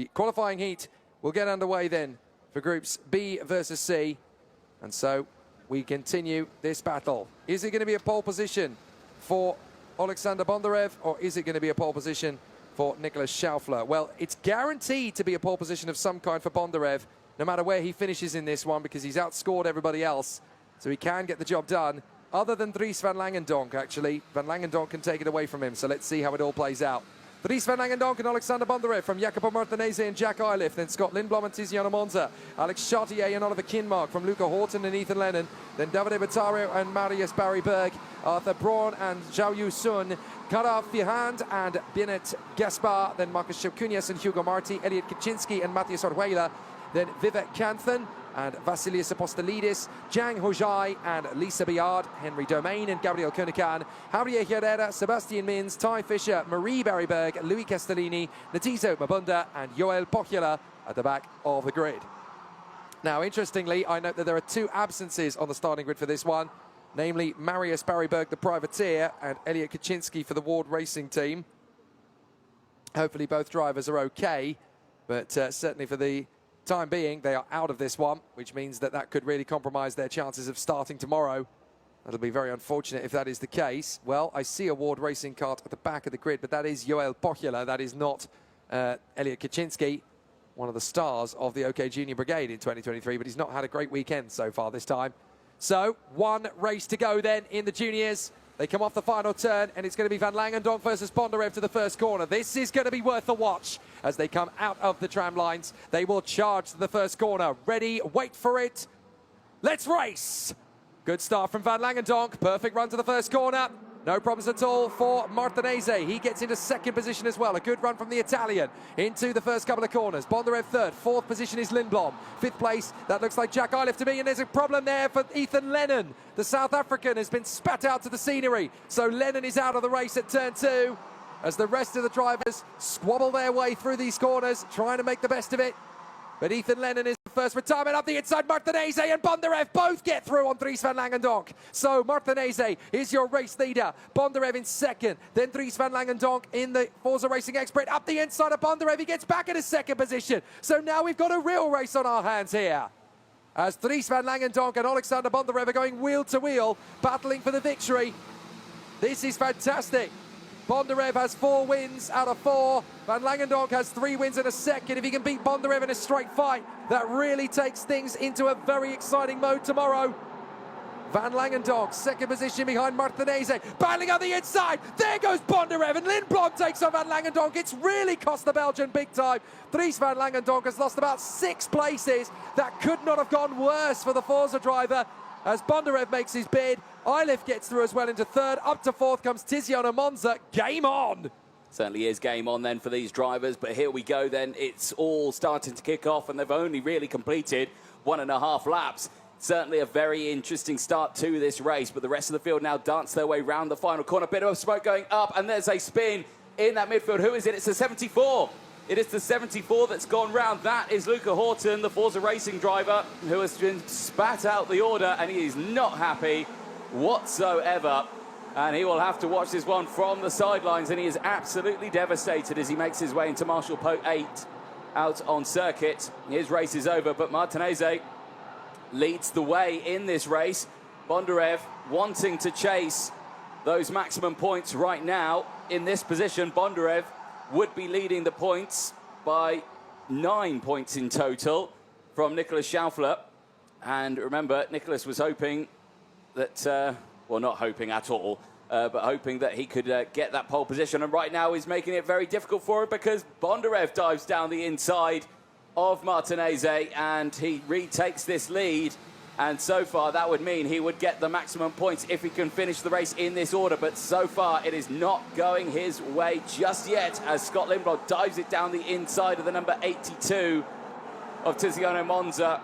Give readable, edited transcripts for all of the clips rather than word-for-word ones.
The qualifying heat will get underway then for groups B versus C. And so we continue this battle. Is it going to be a pole position for Oleksandr Bondarev, or is it going to be a pole position for Nicholas Schaufler? Well, it's guaranteed to be a pole position of some kind for Bondarev, no matter where he finishes in this one, because he's outscored everybody else. So he can get the job done, other than Dries van Langendonk, actually. Van Langendonk can take it away from him, so let's see how it all plays out. Dries van Langendonk and Oleksandr Bondarev from Jacopo Martinez and Jack Eilif, then Scott Lindblom and Tiziano Monza, Alex Chartier and Oliver Kinmark from Luca Horton and Ethan Lennon, then Davide Bottaro and Marius Barry Berg, Arthur Braun and Zhao Yu Sun, Kara Fihand and Bennett Gaspar, then Marcus Shokunias and Hugo Marti, Elliot Kaczynski and Matthias Orjuela, then Vivek Kanthan and Vasilius Apostolidis, Zhang Hojai and Lisa Biard, Henry Domain and Gabriel Koenikan, Javier Herrera, Sebastian Mins, Ty Fisher, Marie Barryberg, Louis Castellini, Natizo Mabunda and Joel Pocchiola at the back of the grid. Now, interestingly, I note that there are two absences on the starting grid for this one, namely Marius Barryberg, the privateer, and Elliot Kaczynski for the Ward Racing team. Hopefully both drivers are okay, but certainly for the time being, they are out of this one, which means that that could really compromise their chances of starting tomorrow. That'll be very unfortunate if that is the case. Well, I see a Ward Racing kart at the back of the grid, but that is Joel Pocchiola. That is not Elliot Kaczynski, one of the stars of the OK Junior Brigade in 2023, but he's not had a great weekend so far this time. So, one race to go then in the juniors. They come off the final turn, and it's going to be Van Langendonk versus Bondarev to the first corner. This is going to be worth a watch as they come out of the tram lines. They will charge to the first corner. Ready, wait for it. Let's race. Good start from Van Langendonk. Perfect run to the first corner. No problems at all for Martinez. He gets into second position as well. A good run from the Italian into the first couple of corners. Bondarev third. Fourth position is Lindblom. Fifth place, that looks like Jack Eilif to me. And there's a problem there for Ethan Lennon. The South African has been spat out to the scenery. So Lennon is out of the race at turn 2 as the rest of the drivers squabble their way through these corners, trying to make the best of it. But Ethan Lennon is the first retirement up the inside. Martinez and Bondarev both get through on Dries van Langendonk. So Martinez is your race leader. Bondarev in second. Then Dries van Langendonk in the Forza Racing Expert up the inside of Bondarev. He gets back in his second position. So now we've got a real race on our hands here, as Dries van Langendonk and Oleksandr Bondarev are going wheel to wheel, battling for the victory. This is fantastic. Bondarev has 4 wins out of 4. Van Langendonk has 3 wins in a second. If he can beat Bondarev in a straight fight, that really takes things into a very exciting mode tomorrow. Van Langendonk, second position behind Martinez, battling on the inside. There goes Bondarev, and Lindblom takes on Van Langendonk. It's really cost the Belgian big time. Dries van Langendonk has lost about 6 places. That could not have gone worse for the Forza driver, as Bondarev makes his bid. Eilif gets through as well into third. Up to fourth comes Tiziano Monza. Game on! Certainly is game on then for these drivers, but here we go then. It's all starting to kick off, and they've only really completed 1.5 laps. Certainly a very interesting start to this race, but the rest of the field now dance their way round the final corner. Bit of smoke going up, and there's a spin in that midfield. Who is it? It's the 74. It is the 74 that's gone round. That is Luca Horton, the Forza Racing driver, who has been spat out the order, and he is not happy whatsoever. And he will have to watch this one from the sidelines, and he is absolutely devastated as he makes his way into Marshall Pote 8 out on circuit. His race is over, but Martinez leads the way in this race. Bondarev wanting to chase those maximum points right now. In this position, Bondarev would be leading the points by 9 points in total from Nicholas Schaufler. And remember, Nicholas was hoping that, well, not hoping at all, but hoping that he could get that pole position. And right now he's making it very difficult for him, because Bondarev dives down the inside of Martinez and he retakes this lead. And so far, that would mean he would get the maximum points if he can finish the race in this order. But so far, it is not going his way just yet, as Scott Lindblom dives it down the inside of the number 82 of Tiziano Monza.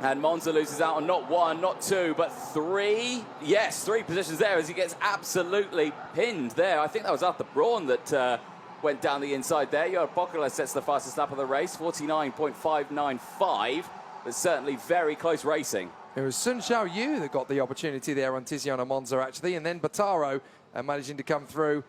And Monza loses out on not 1, not 2, but 3. Yes, 3 positions there, as he gets absolutely pinned there. I think that was Arthur Braun that went down the inside there. Joel Pocchiola sets the fastest lap of the race, 49.595. But certainly very close racing. It was Sun Xiao Yu that got the opportunity there on Tiziano Monza, actually, and then Bottaro managing to come through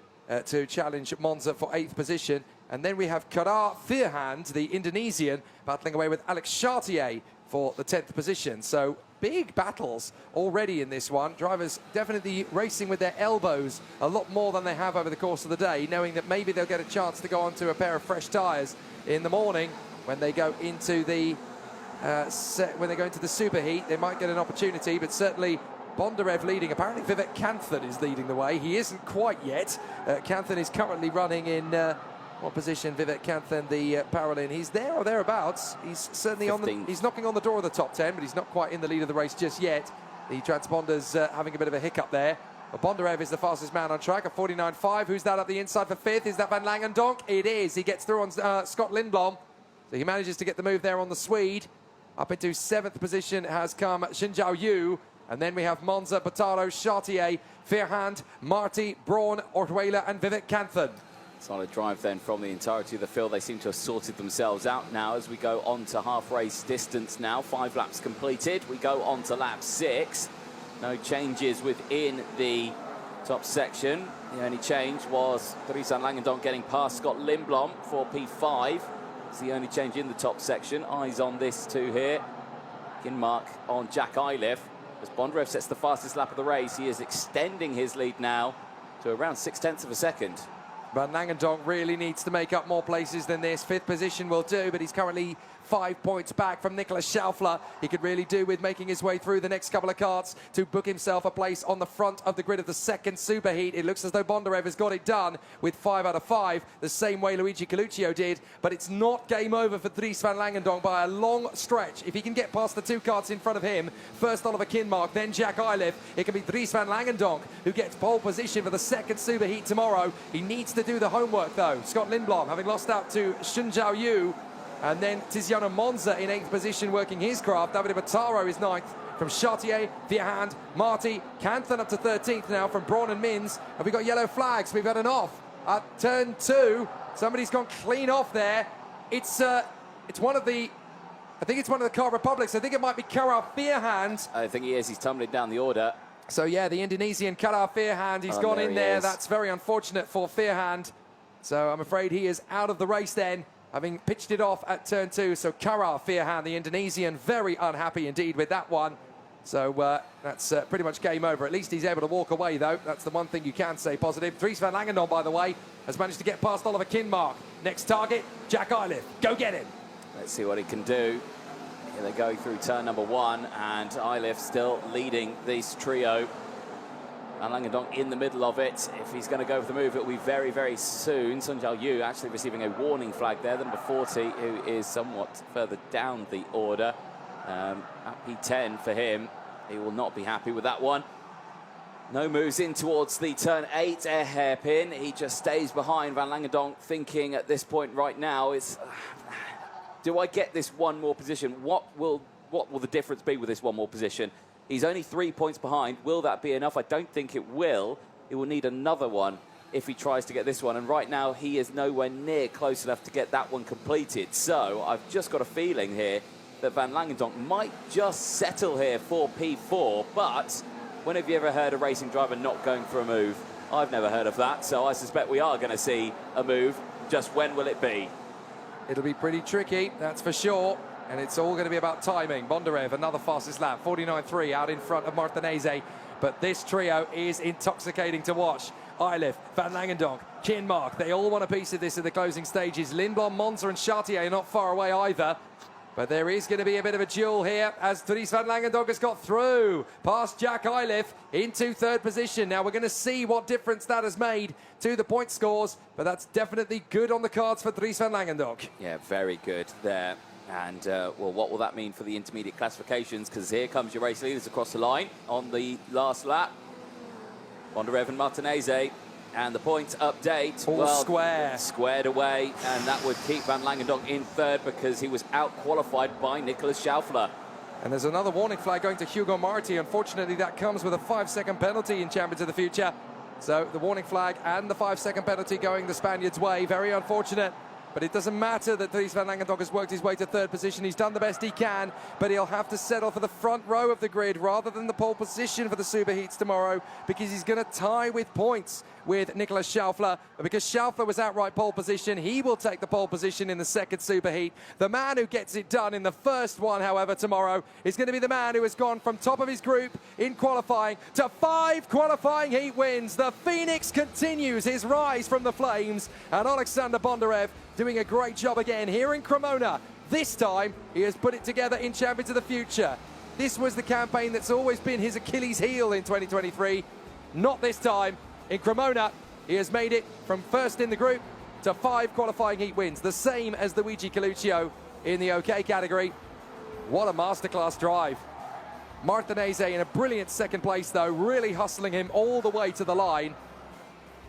to challenge Monza for 8th position. And then we have Karar Firhand, the Indonesian, battling away with Alex Chartier for the 10th position. So big battles already in this one. Drivers definitely racing with their elbows a lot more than they have over the course of the day, knowing that maybe they'll get a chance to go onto a pair of fresh tyres in the morning when they go into the when they go into the superheat. They might get an opportunity, but certainly Bondarev leading. Apparently Vivek Kanthan is leading the way. He isn't quite yet. Kanthan is currently running in what position? Vivek Kanthan, the Paralin. He's there or thereabouts. He's certainly 15th. on the. He's knocking on the door of the top 10, but he's not quite in the lead of the race just yet. The transponder's having a bit of a hiccup there. But Bondarev is the fastest man on track, a 49.5. Who's that up the inside for 5th? Is that Van Langendonk? It is. He gets through on Scott Lindblom. So he manages to get the move there on the Swede. Up into 7th position has come Shin Jiao Yu. And then we have Monza, Bataro, Chartier, Firhand, Marti, Braun, Ortuela and Vivek Kanthan. Solid drive then from the entirety of the field. They seem to have sorted themselves out now as we go on to half race distance now. 5 laps completed. We go on to lap 6. No changes within the top section. The only change was Dries Van Langendonk getting past Scott Lindblom for P5. It's the only change in the top section. Eyes on this too here. Kinmark on Jack Iliff. As Bondarev sets the fastest lap of the race, he is extending his lead now to around 0.6 of a second. Van Langendonk really needs to make up more places than this. 5th position will do, but he's currently 5 points back from Nicolas Schaufler. He could really do with making his way through the next couple of karts to book himself a place on the front of the grid of the second superheat. It looks as though Bondarev has got it done with 5 out of 5, the same way Luigi Coluccio did, but it's not game over for Dries Van Langendonk by a long stretch. If he can get past the 2 karts in front of him, first Oliver Kinmark, then Jack Iliff, it can be Dries Van Langendonk who gets pole position for the second superheat tomorrow. He needs to do the homework though. Scott Lindblom having lost out to Shin Jiao Yu. And then Tiziano Monza in 8th position working his craft. Davide Battaro is 9th from Chartier, Firhand, Marti, Kanthan up to 13th now from Braun and Mins. Have we got yellow flags? We've had an off at turn 2. Somebody's gone clean off there. It's one of the, I think it's one of the Car Republics. I think it might be Karar Firhand. I think he is. He's tumbling down the order. So yeah, the Indonesian Karar Firhand, he's gone in there. That's very unfortunate for Firhand. So I'm afraid he is out of the race then, having pitched it off at turn 2. So Karar Firhand, the Indonesian, very unhappy indeed with that one. So that's pretty much game over. At least he's able to walk away, though. That's the one thing you can say positive. Dries Van Langendonk, by the way, has managed to get past Oliver Kinmark. Next target, Jack Iliff. Go get him. Let's see what he can do. Here they go through turn number 1, and Iliff still leading this trio. Van Langendonk in the middle of it. If he's going to go for the move, it'll be very, very soon. Sun Jiao Yu actually receiving a warning flag there. The number 40, who is somewhat further down the order. At P10 for him. He will not be happy with that one. No moves in towards the turn 8 air hairpin. He just stays behind. Van Langendonk thinking at this point right now is, do I get this one more position? What will the difference be with this one more position? He's only 3 points behind. Will that be enough? I don't think it will. He will need another one if he tries to get this one. And right now, he is nowhere near close enough to get that one completed. So I've just got a feeling here that Van Langendonk might just settle here for P4. But when have you ever heard a racing driver not going for a move? I've never heard of that. So I suspect we are going to see a move. Just when will it be? It'll be pretty tricky, that's for sure. And it's all going to be about timing. Bondarev, another fastest lap, 49.3 out in front of Martinez. But this trio is intoxicating to watch. Iliff, Van Langendonk, Kinmark, they all want a piece of this at the closing stages. Lindblom, Monza and Chartier are not far away either. But there is going to be a bit of a duel here as Dries Van Langendonk has got through past Jack Iliff into 3rd position. Now we're going to see what difference that has made to the point scores. But that's definitely good on the cards for Dries Van Langendonk. Yeah, very good there. And, well, what will that mean for the intermediate classifications? Because here comes your race leaders across the line on the last lap. Bondarev and Martinez. And the points update. All square. Squared away. And that would keep Van Langendonk in 3rd because he was out-qualified by Nicolas Schaufler. And there's another warning flag going to Hugo Marti. Unfortunately, that comes with a 5-second penalty in Champions of the Future. So the warning flag and the 5-second penalty going the Spaniards' way. Very unfortunate. But it doesn't matter that Dries van Langendonk has worked his way to third position. He's done the best he can, but he'll have to settle for the front row of the grid rather than the pole position for the Superheats tomorrow, because he's going to tie with points with Nicolas Schaufler. But because Schaufler was outright pole position, he will take the pole position in the second Superheat. The man who gets it done in the first one, however, tomorrow is going to be the man who has gone from top of his group in qualifying to 5 qualifying heat wins. The Phoenix continues his rise from the flames, and Oleksandr Bondarev doing a great job again here in Cremona. This time, he has put it together in Champions of the Future. This was the campaign that's always been his Achilles heel in 2023. Not this time. In Cremona, he has made it from first in the group to 5 qualifying heat wins, the same as Luigi Coluccio in the OK category. What a masterclass drive. Martinez in a brilliant second place, though, really hustling him all the way to the line.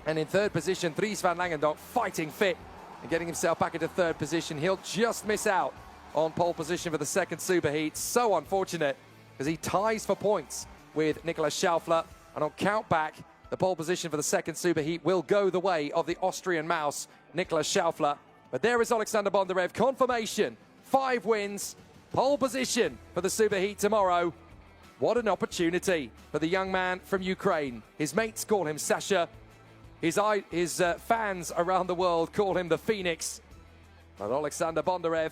And in third position, Dries van Langendonk fighting fit and getting himself back into third position. He'll just miss out on pole position for the second Superheat. So unfortunate, because he ties for points with Nicolas Schaufler. And on count back, the pole position for the second Superheat will go the way of the Austrian mouse, Nicolas Schaufler. But there is Oleksandr Bondarev, confirmation, 5 wins, pole position for the Superheat tomorrow. What an opportunity for the young man from Ukraine. His mates call him Sasha. His fans around the world call him the Phoenix. But Oleksandr Bondarev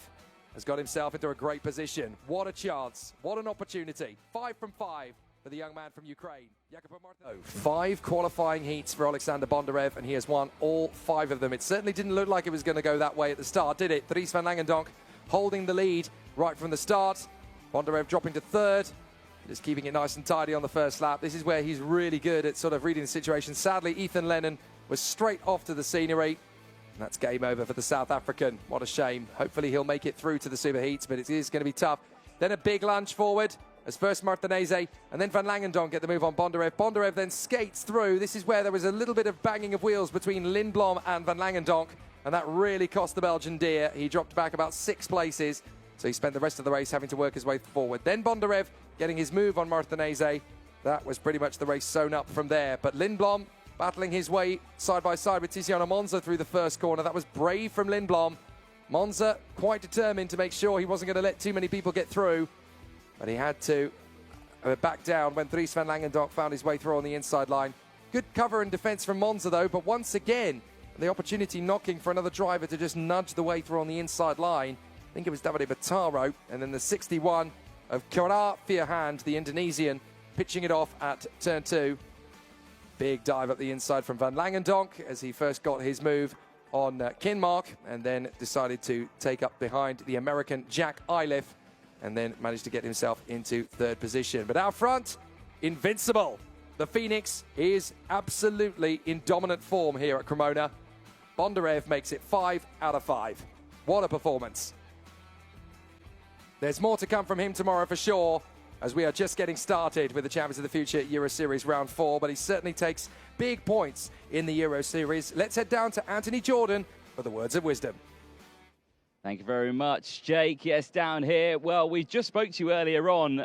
has got himself into a great position. What a chance. What an opportunity. 5 from 5 for the young man from Ukraine. 5 qualifying heats for Oleksandr Bondarev, and he has won all 5 of them. It certainly didn't look like it was going to go that way at the start, did it? Dries van Langendonk holding the lead right from the start. Bondarev dropping to third, just keeping it nice and tidy on the first lap. This is where he's really good at sort of reading the situation. Sadly, Ethan Lennon was straight off to the scenery. And that's game over for the South African. What a shame. Hopefully he'll make it through to the Superheats, but it is going to be tough. Then a big lunge forward as first Martinez, and then Van Langendonk get the move on Bondarev. Bondarev then skates through. This is where there was a little bit of banging of wheels between Lindblom and Van Langendonk, and that really cost the Belgian dear. He dropped back about 6 places, so he spent the rest of the race having to work his way forward. Then Bondarev getting his move on Martinez. That was pretty much the race sewn up from there. But Lindblom battling his way side by side with Tiziano Monza through the first corner. That was brave from Lindblom. Monza quite determined to make sure he wasn't going to let too many people get through, but he had to back down when Dries van Langendonk found his way through on the inside line. Good cover and defence from Monza, though, but once again, the opportunity knocking for another driver to just nudge the way through on the inside line. I think it was Davide Battaro, and then the 61 of Kara Firhand, the Indonesian, pitching it off at turn 2. Big dive up the inside from Van Langendonk as he first got his move on Kinmark, and then decided to take up behind the American Jack Iliff, and then managed to get himself into third position. But out front, invincible. The Phoenix is absolutely in dominant form here at Cremona. Bondarev makes it 5 out of 5. What a performance. There's more to come from him tomorrow for sure, as we are just getting started with the Champions of the Future Euro Series Round 4, but he certainly takes big points in the Euro Series. Let's head down to Anthony Jordan for the words of wisdom. Thank you very much, Jake. Yes, down here. Well, we just spoke to you earlier on,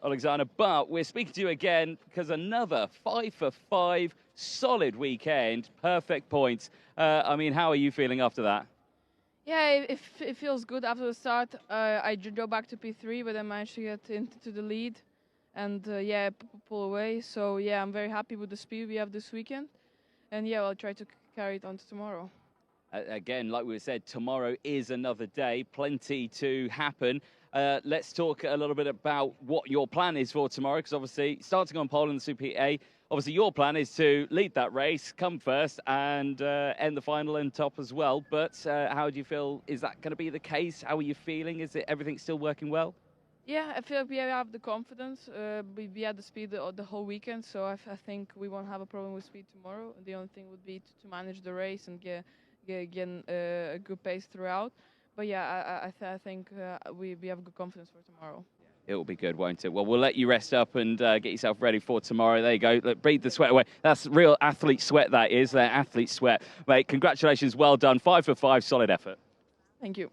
Oleksandr, but we're speaking to you again because another 5 for 5 solid weekend, perfect points. I mean, how are you feeling after that? Yeah, it feels good after the start. I drove back to P3, but I managed to get into the lead and, yeah, pull away. So, yeah, I'm very happy with the speed we have this weekend. And, yeah, I'll try to carry it on to tomorrow. Again, like we said, tomorrow is another day, plenty to happen. Let's talk a little bit about what your plan is for tomorrow, because obviously starting on pole in the Super A, obviously your plan is to lead that race, come first, and end the final and top as well. But how do you feel? Is that going to be the case? How are you feeling? Is it everything still working well? Yeah, I feel like we have the confidence. We had the speed the whole weekend, so I think we won't have a problem with speed tomorrow. The only thing would be to manage the race and get a good pace throughout. But yeah, I think we have good confidence for tomorrow. It will be good, won't it? Well, we'll let you rest up and get yourself ready for tomorrow. There you go. Look, breathe the sweat away. That's real athlete sweat, that is. Athlete sweat. Mate, congratulations. Well done. 5 for 5. Solid effort. Thank you.